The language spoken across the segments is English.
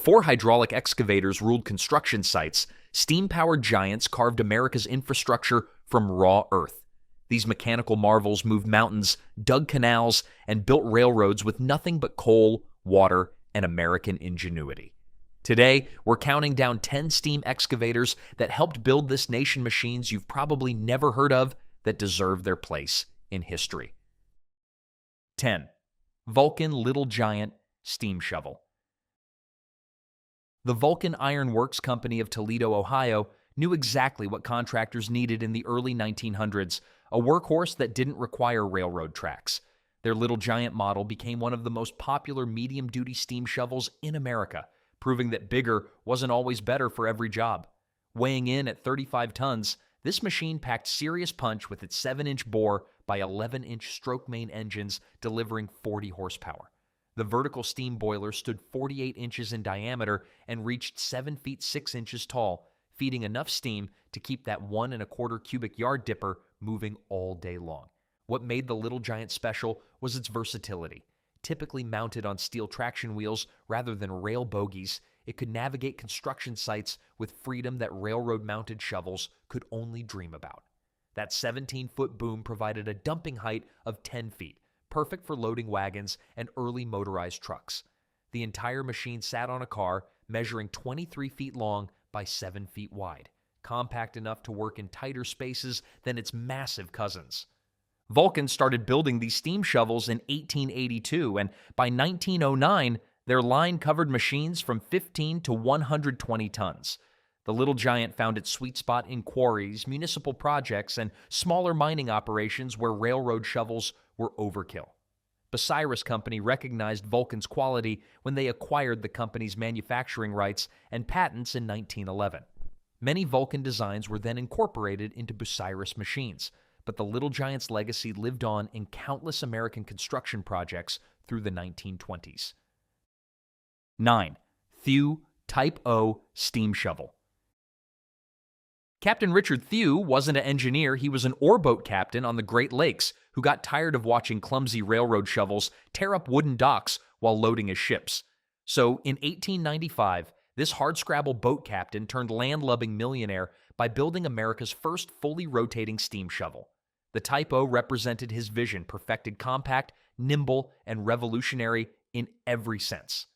Before hydraulic excavators ruled construction sites, steam-powered giants carved America's infrastructure from raw earth. These mechanical marvels moved mountains, dug canals, and built railroads with nothing but coal, water, and American ingenuity. Today, we're counting down 10 steam excavators that helped build this nation, machines you've probably never heard of that deserve their place in history. 10. Vulcan Little Giant Steam Shovel. The Vulcan Iron Works Company of Toledo, Ohio, knew exactly what contractors needed in the early 1900s, a workhorse that didn't require railroad tracks. Their Little Giant model became one of the most popular medium-duty steam shovels in America, proving that bigger wasn't always better for every job. Weighing in at 35 tons, this machine packed serious punch with its 7-inch bore by 11-inch stroke main engines delivering 40 horsepower. The vertical steam boiler stood 48 inches in diameter and reached 7 feet 6 inches tall, feeding enough steam to keep that 1¼ cubic yard dipper moving all day long. What made the Little Giant special was its versatility. Typically mounted on steel traction wheels rather than rail bogies, it could navigate construction sites with freedom that railroad-mounted shovels could only dream about. That 17-foot boom provided a dumping height of 10 feet, perfect for loading wagons and early motorized trucks. The entire machine sat on a car measuring 23 feet long by 7 feet wide, compact enough to work in tighter spaces than its massive cousins. Vulcan started building these steam shovels in 1882, and by 1909, their line covered machines from 15 to 120 tons. The Little Giant found its sweet spot in quarries, municipal projects, and smaller mining operations where railroad shovels were overkill. Bucyrus Company recognized Vulcan's quality when they acquired the company's manufacturing rights and patents in 1911. Many Vulcan designs were then incorporated into Bucyrus machines, but the Little Giant's legacy lived on in countless American construction projects through the 1920s. 9. Thew Type O Steam Shovel. Captain Richard Thew wasn't an engineer, he was an oarboat captain on the Great Lakes who got tired of watching clumsy railroad shovels tear up wooden docks while loading his ships. So in 1895, this hardscrabble boat captain turned land-lubbing millionaire by building America's first fully rotating steam shovel. The Type O represented his vision, perfected compact, nimble, and revolutionary in every sense.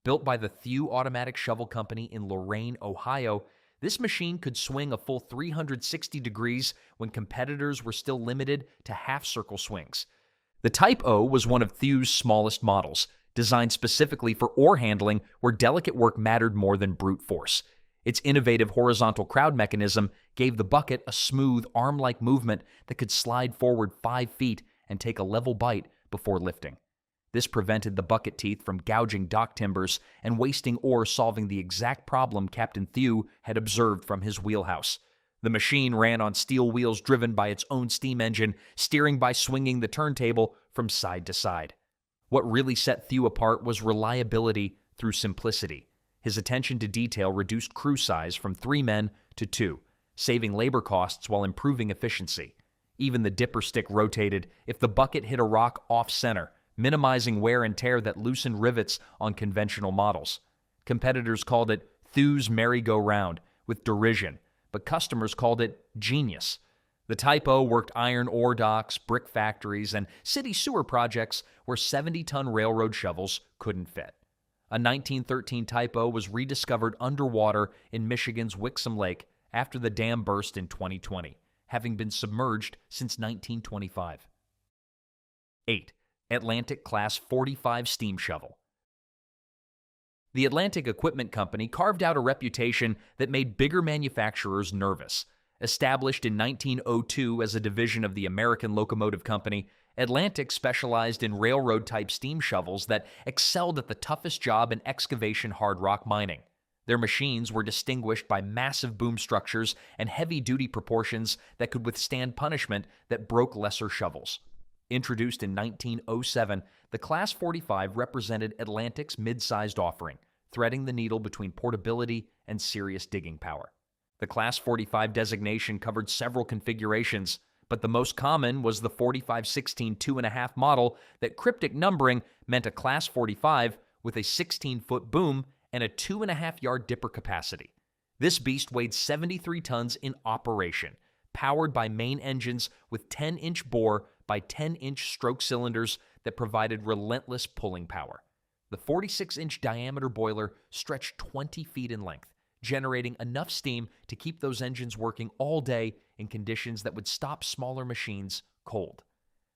Built by the Thew Automatic Shovel Company in Lorain, Ohio, this machine could swing a full 360 degrees when competitors were still limited to half-circle swings. The Type O was one of Thew's smallest models, designed specifically for oar handling where delicate work mattered more than brute force. Its innovative horizontal crowd mechanism gave the bucket a smooth, arm-like movement that could slide forward 5 feet and take a level bite before lifting. This prevented the bucket teeth from gouging dock timbers and wasting ore, solving the exact problem Captain Thew had observed from his wheelhouse. The machine ran on steel wheels driven by its own steam engine, steering by swinging the turntable from side to side. What really set Thew apart was reliability through simplicity. His attention to detail reduced crew size from 3 men to 2, saving labor costs while improving efficiency. Even the dipper stick rotated if the bucket hit a rock off-center, minimizing wear and tear that loosened rivets on conventional models. Competitors called it Thew's merry-go-round with derision, but customers called it genius. The Type O worked iron ore docks, brick factories, and city sewer projects where 70-ton railroad shovels couldn't fit. A 1913 Type O was rediscovered underwater in Michigan's Wixom Lake after the dam burst in 2020, having been submerged since 1925. 8. Atlantic Class 45 Steam Shovel. The Atlantic Equipment Company carved out a reputation that made bigger manufacturers nervous. Established in 1902 as a division of the American Locomotive Company, Atlantic specialized in railroad-type steam shovels that excelled at the toughest job in excavation hard rock mining. Their machines were distinguished by massive boom structures and heavy-duty proportions that could withstand punishment that broke lesser shovels. Introduced in 1907, the Class 45 represented Atlantic's mid-sized offering, threading the needle between portability and serious digging power. The Class 45 designation covered several configurations, but the most common was the 4516 2.5 model that cryptic numbering meant a Class 45 with a 16-foot boom and a 2.5-yard dipper capacity. This beast weighed 73 tons in operation, powered by main engines with 10-inch bore by 10-inch stroke cylinders that provided relentless pulling power. The 46-inch diameter boiler stretched 20 feet in length, generating enough steam to keep those engines working all day in conditions that would stop smaller machines cold.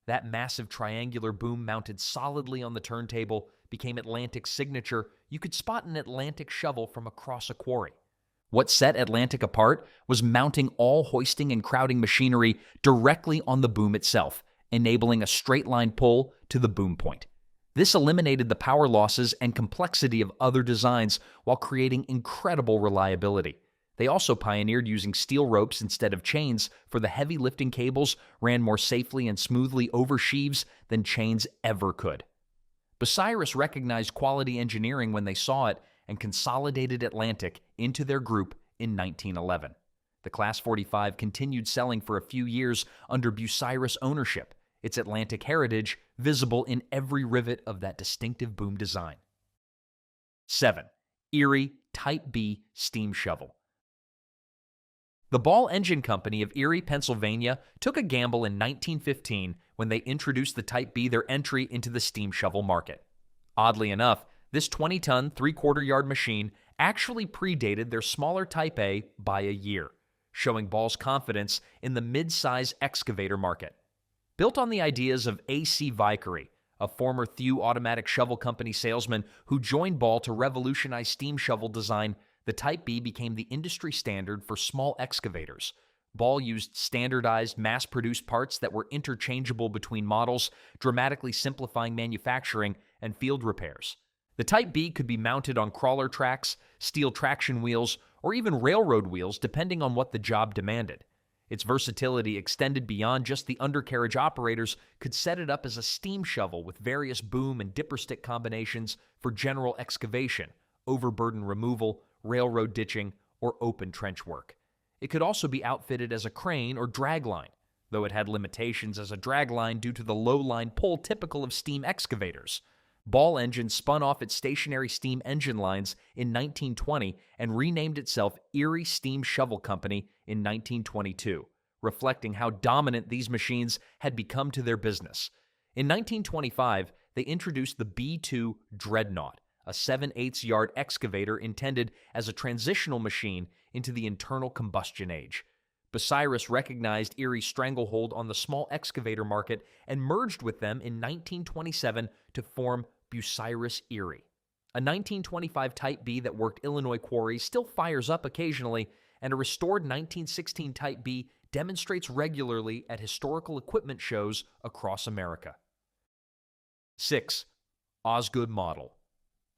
That massive triangular boom mounted solidly on the turntable became Atlantic's signature. You could spot an Atlantic shovel from across a quarry. What set Atlantic apart was mounting all hoisting and crowding machinery directly on the boom itself, enabling a straight-line pull to the boom point. This eliminated the power losses and complexity of other designs while creating incredible reliability. They also pioneered using steel ropes instead of chains, for the heavy lifting cables ran more safely and smoothly over sheaves than chains ever could. Bucyrus recognized quality engineering when they saw it and consolidated Atlantic into their group in 1911. The Class 45 continued selling for a few years under Bucyrus ownership, its Atlantic heritage visible in every rivet of that distinctive boom design. 7. Erie Type B Steam Shovel. The Ball Engine Company of Erie, Pennsylvania took a gamble in 1915 when they introduced the Type B, their entry into the steam shovel market. Oddly enough, this 20-ton, 3/4-yard machine actually predated their smaller Type A by a year, showing Ball's confidence in the mid-size excavator market. Built on the ideas of A.C. Vickery, a former Thew Automatic Shovel Company salesman who joined Ball to revolutionize steam shovel design, the Type B became the industry standard for small excavators. Ball used standardized, mass-produced parts that were interchangeable between models, dramatically simplifying manufacturing and field repairs. The Type B could be mounted on crawler tracks, steel traction wheels, or even railroad wheels depending on what the job demanded. Its versatility extended beyond just the undercarriage. Operators could set it up as a steam shovel with various boom and dipper stick combinations for general excavation, overburden removal, railroad ditching, or open trench work. It could also be outfitted as a crane or dragline, though it had limitations as a dragline due to the low-line pull typical of steam excavators. Ball Engine spun off its stationary steam engine lines in 1920 and renamed itself Erie Steam Shovel Company in 1922, reflecting how dominant these machines had become to their business. In 1925, they introduced the B2 Dreadnought, a 7/8-yard excavator intended as a transitional machine into the internal combustion age. Bucyrus recognized Erie's stranglehold on the small excavator market and merged with them in 1927 to form Bucyrus Erie. A 1925 Type B that worked Illinois quarries still fires up occasionally, and a restored 1916 Type B demonstrates regularly at historical equipment shows across America. 6. Osgood Model.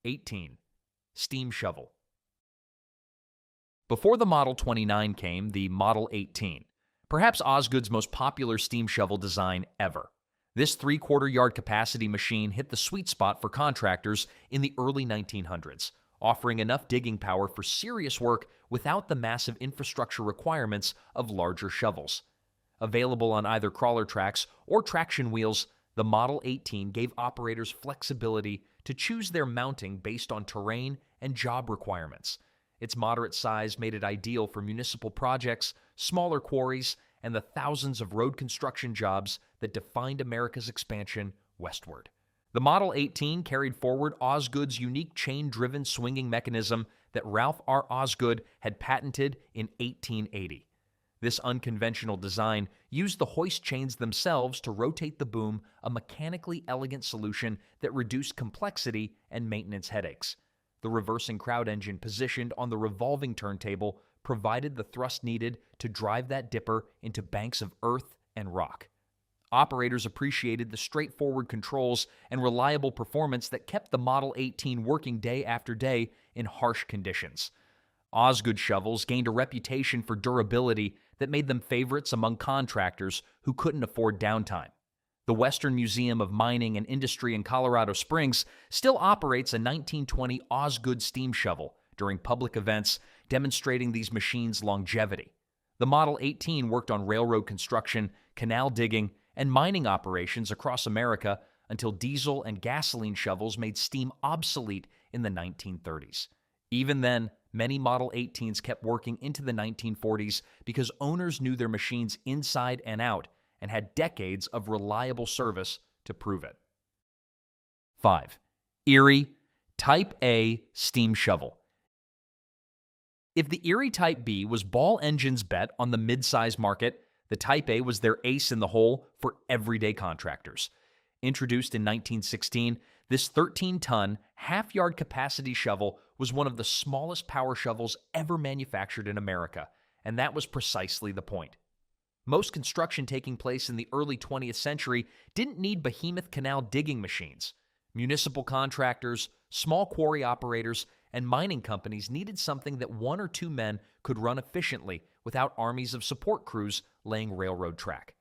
18. Steam Shovel. Before the Model 29 came, the Model 18, perhaps Osgood's most popular steam shovel design ever. This 3/4-yard capacity machine hit the sweet spot for contractors in the early 1900s, offering enough digging power for serious work without the massive infrastructure requirements of larger shovels. Available on either crawler tracks or traction wheels, the Model 18 gave operators flexibility to choose their mounting based on terrain and job requirements. Its moderate size made it ideal for municipal projects, smaller quarries, and the thousands of road construction jobs that defined America's expansion westward. The Model 18 carried forward Osgood's unique chain-driven swinging mechanism that Ralph R. Osgood had patented in 1880. This unconventional design used the hoist chains themselves to rotate the boom, a mechanically elegant solution that reduced complexity and maintenance headaches. The reversing crowd engine positioned on the revolving turntable provided the thrust needed to drive that dipper into banks of earth and rock. Operators appreciated the straightforward controls and reliable performance that kept the Model 18 working day after day in harsh conditions. Osgood shovels gained a reputation for durability that made them favorites among contractors who couldn't afford downtime. The Western Museum of Mining and Industry in Colorado Springs still operates a 1920 Osgood steam shovel during public events, demonstrating these machines' longevity. The Model 18 worked on railroad construction, canal digging, and mining operations across America until diesel and gasoline shovels made steam obsolete in the 1930s. Even then, many Model 18s kept working into the 1940s because owners knew their machines inside and out and had decades of reliable service to prove it. 5. Erie Type A steam shovel. If the Erie Type B was Ball Engine's bet on the mid-size market, the Type A was their ace in the hole for everyday contractors. Introduced in 1916, this 13-ton, half-yard capacity shovel was one of the smallest power shovels ever manufactured in America, and that was precisely the point. Most construction taking place in the early 20th century didn't need behemoth canal digging machines. Municipal contractors, small quarry operators, and mining companies needed something that one or two men could run efficiently without armies of support crews laying railroad track.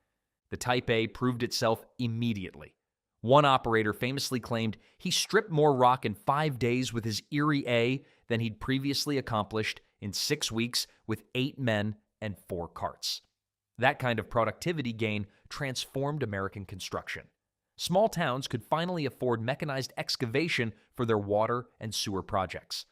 The Type A proved itself immediately. One operator famously claimed he stripped more rock in 5 days with his Erie A than he'd previously accomplished in 6 weeks with 8 men and 4 carts. That kind of productivity gain transformed American construction. Small towns could finally afford mechanized excavation for their water and sewer projects.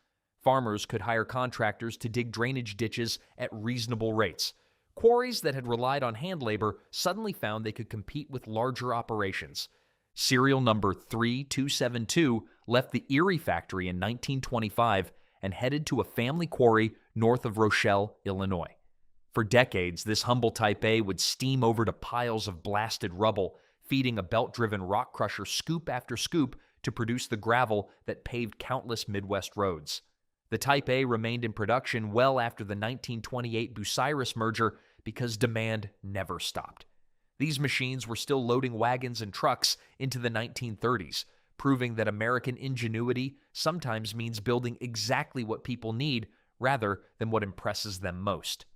Farmers could hire contractors to dig drainage ditches at reasonable rates. Quarries that had relied on hand labor suddenly found they could compete with larger operations. Serial number 3272 left the Erie factory in 1925 and headed to a family quarry north of Rochelle, Illinois. For decades, this humble Type A would steam over to piles of blasted rubble, feeding a belt-driven rock crusher scoop after scoop to produce the gravel that paved countless Midwest roads. The Type A remained in production well after the 1928 Bucyrus merger because demand never stopped. These machines were still loading wagons and trucks into the 1930s, proving that American ingenuity sometimes means building exactly what people need rather than what impresses them most.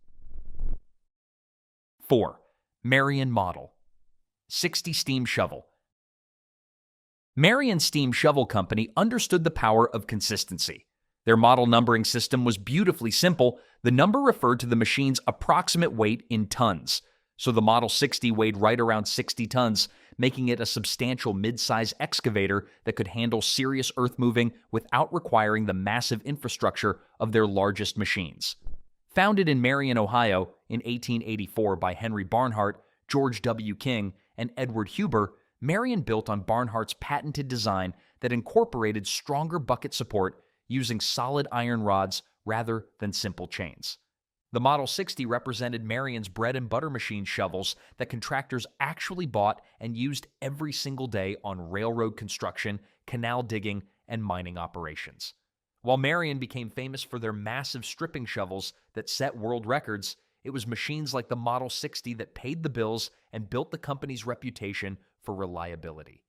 4. Marion Model 60 steam shovel. Marion Steam Shovel Company understood the power of consistency. Their model numbering system was beautifully simple. The number referred to the machine's approximate weight in tons. So the Model 60 weighed right around 60 tons, making it a substantial mid-size excavator that could handle serious earth moving without requiring the massive infrastructure of their largest machines. Founded in Marion, Ohio in 1884 by Henry Barnhart, George W. King, and Edward Huber, Marion built on Barnhart's patented design that incorporated stronger bucket support using solid iron rods rather than simple chains. The Model 60 represented Marion's bread and butter machine shovels that contractors actually bought and used every single day on railroad construction, canal digging, and mining operations. While Marion became famous for their massive stripping shovels that set world records, it was machines like the Model 60 that paid the bills and built the company's reputation for reliability.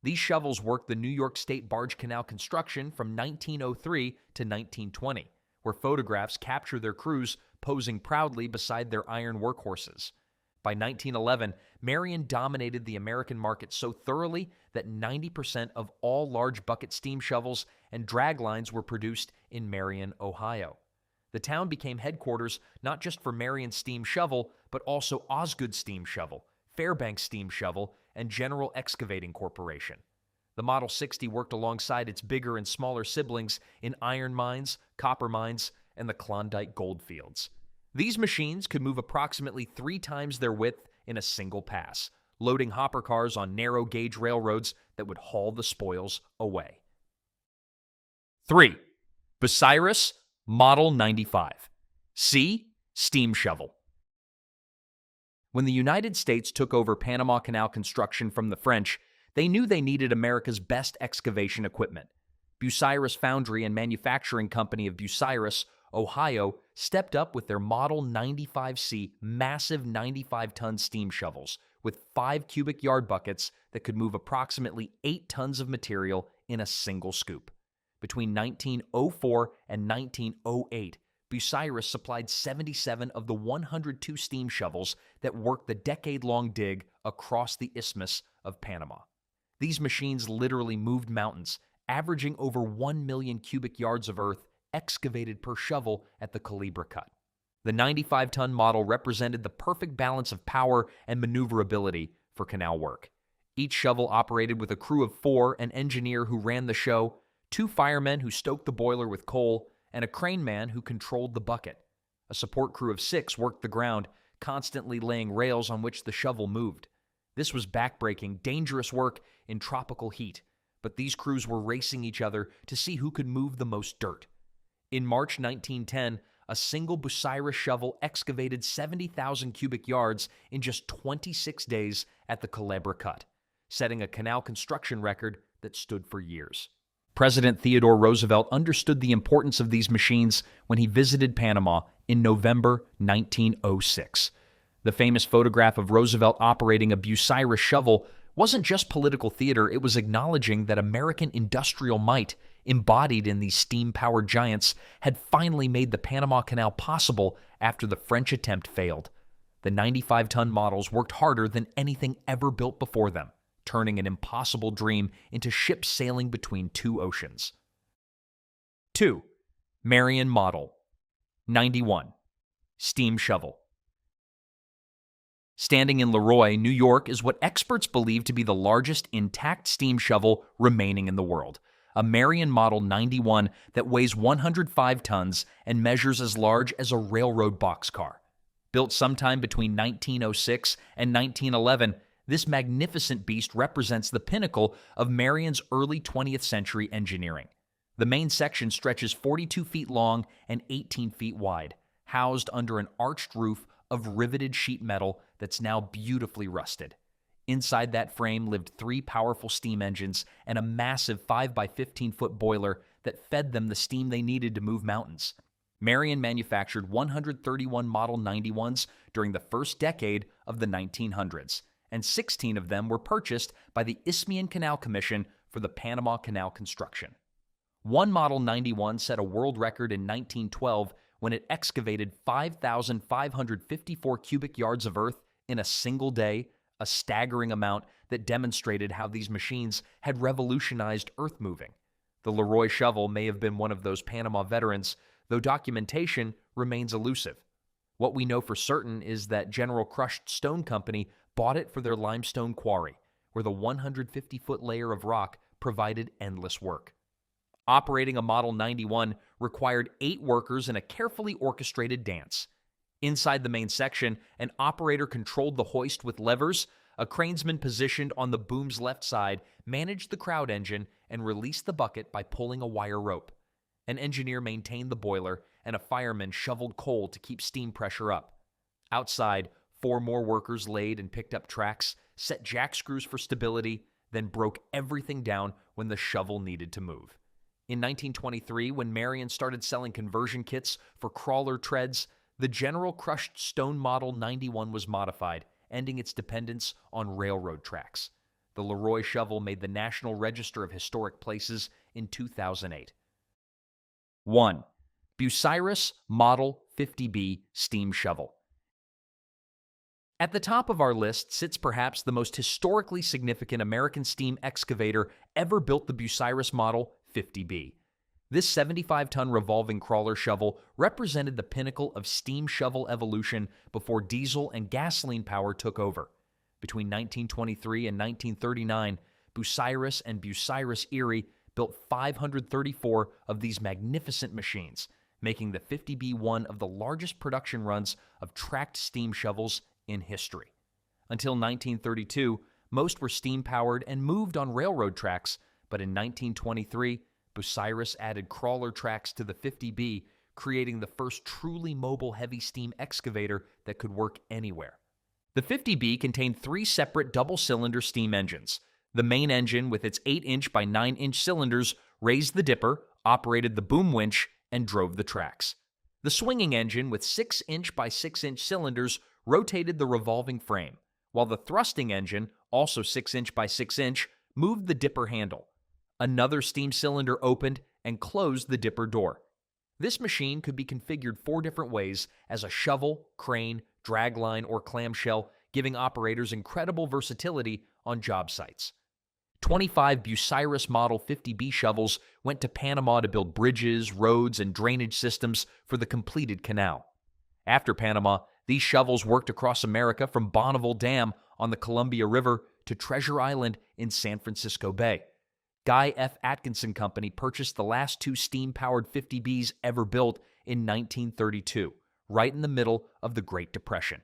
These shovels worked the New York State barge canal construction from 1903 to 1920, where photographs capture their crews posing proudly beside their iron workhorses. By 1911, Marion dominated the American market so thoroughly that 90% of all large bucket steam shovels and drag lines were produced in Marion, Ohio. The town became headquarters not just for Marion Steam Shovel, but also Osgood Steam Shovel, Fairbanks Steam Shovel, and General Excavating Corporation. The Model 60 worked alongside its bigger and smaller siblings in iron mines, copper mines, and the Klondike gold fields. These machines could move approximately 3 times their width in a single pass, loading hopper cars on narrow-gauge railroads that would haul the spoils away. 3. Bucyrus Model 95. C. Steam shovel. When the United States took over Panama Canal construction from the French, they knew they needed America's best excavation equipment. Bucyrus Foundry and Manufacturing Company of Bucyrus, Ohio, stepped up with their Model 95C massive 95-ton steam shovels with 5 cubic yard buckets that could move approximately 8 tons of material in a single scoop. Between 1904 and 1908, Bucyrus supplied 77 of the 102 steam shovels that worked the decade-long dig across the Isthmus of Panama. These machines literally moved mountains, averaging over 1 million cubic yards of earth excavated per shovel at the Culebra Cut. The 95-ton model represented the perfect balance of power and maneuverability for canal work. Each shovel operated with a crew of 4, an engineer who ran the show, 2 firemen who stoked the boiler with coal, and a crane man who controlled the bucket. A support crew of 6 worked the ground, constantly laying rails on which the shovel moved. This was backbreaking, dangerous work in tropical heat, but these crews were racing each other to see who could move the most dirt. In March 1910, a single Bucyrus shovel excavated 70,000 cubic yards in just 26 days at the Culebra Cut, setting a canal construction record that stood for years. President Theodore Roosevelt understood the importance of these machines when he visited Panama in November 1906. The famous photograph of Roosevelt operating a Bucyrus shovel wasn't just political theater, it was acknowledging that American industrial might, embodied in these steam-powered giants, had finally made the Panama Canal possible after the French attempt failed. The 95-ton models worked harder than anything ever built before them, turning an impossible dream into ships sailing between 2 oceans. 2. Marion Model 91. Steam shovel. Standing in Leroy, New York, is what experts believe to be the largest intact steam shovel remaining in the world. A Marion Model 91 that weighs 105 tons and measures as large as a railroad boxcar. Built sometime between 1906 and 1911, this magnificent beast represents the pinnacle of Marion's early 20th century engineering. The main section stretches 42 feet long and 18 feet wide, housed under an arched roof of riveted sheet metal that's now beautifully rusted. Inside that frame lived 3 powerful steam engines and a massive 5 by 15-foot boiler that fed them the steam they needed to move mountains. Marion manufactured 131 Model 91s during the first decade of the 1900s, and 16 of them were purchased by the Isthmian Canal Commission for the Panama Canal construction. One Model 91 set a world record in 1912 when it excavated 5,554 cubic yards of earth in a single day, a staggering amount that demonstrated how these machines had revolutionized earth moving. The Leroy shovel may have been one of those Panama veterans, though documentation remains elusive. What we know for certain is that General Crushed Stone Company bought it for their limestone quarry, where the 150-foot layer of rock provided endless work. Operating a Model 91 required 8 workers in a carefully orchestrated dance. Inside the main section, an operator controlled the hoist with levers. A cranesman positioned on the boom's left side managed the crowd engine and released the bucket by pulling a wire rope. An engineer maintained the boiler, and a fireman shoveled coal to keep steam pressure up. Outside, 4 more workers laid and picked up tracks, set jack screws for stability, then broke everything down when the shovel needed to move. In 1923, when Marion started selling conversion kits for crawler treads, the General Crushed Stone Model 91 was modified, ending its dependence on railroad tracks. The Leroy shovel made the National Register of Historic Places in 2008. 1. Bucyrus Model 50B Steam Shovel. At the top of our list sits perhaps the most historically significant American steam excavator ever built, the Bucyrus Model 50B. This 75-ton revolving crawler shovel represented the pinnacle of steam shovel evolution before diesel and gasoline power took over. Between 1923 and 1939, Bucyrus and Bucyrus Erie built 534 of these magnificent machines, making the 50B one of the largest production runs of tracked steam shovels in history. Until 1932, most were steam-powered and moved on railroad tracks, but in 1923, Bucyrus added crawler tracks to the 50B, creating the first truly mobile heavy steam excavator that could work anywhere. The 50B contained 3 separate double-cylinder steam engines. The main engine, with its 8-inch by 9-inch cylinders, raised the dipper, operated the boom winch, and drove the tracks. The swinging engine, with 6-inch by 6-inch cylinders, rotated the revolving frame, while the thrusting engine, also 6-inch by 6-inch, moved the dipper handle. Another steam cylinder opened and closed the dipper door. This machine could be configured 4 different ways as a shovel, crane, dragline, or clamshell, giving operators incredible versatility on job sites. 25 Bucyrus Model 50B shovels went to Panama to build bridges, roads, and drainage systems for the completed canal. After Panama, these shovels worked across America from Bonneville Dam on the Columbia River to Treasure Island in San Francisco Bay. Guy F. Atkinson Company purchased the last two steam-powered 50Bs ever built in 1932, right in the middle of the Great Depression.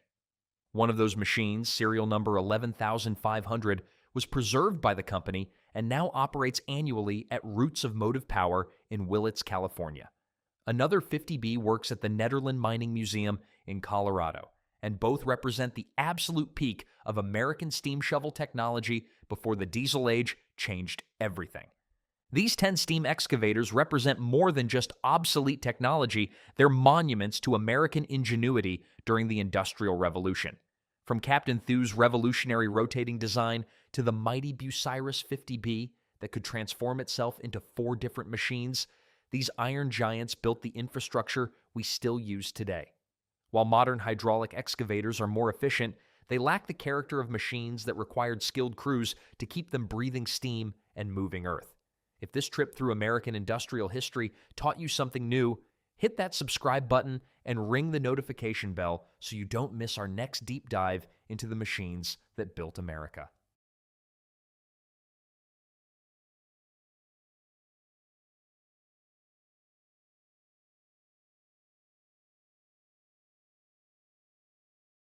One of those machines, serial number 11,500, was preserved by the company and now operates annually at Roots of Motive Power in Willits, California. Another 50B works at the Nederland Mining Museum in Colorado, and both represent the absolute peak of American steam shovel technology before the diesel age changed everything. These 10 steam excavators represent more than just obsolete technology, they're monuments to American ingenuity during the Industrial Revolution. From Captain Thew's revolutionary rotating design to the mighty Bucyrus 50B that could transform itself into 4 different machines, these iron giants built the infrastructure we still use today. While modern hydraulic excavators are more efficient, they lack the character of machines that required skilled crews to keep them breathing steam and moving earth. If this trip through American industrial history taught you something new, hit that subscribe button and ring the notification bell so you don't miss our next deep dive into the machines that built America.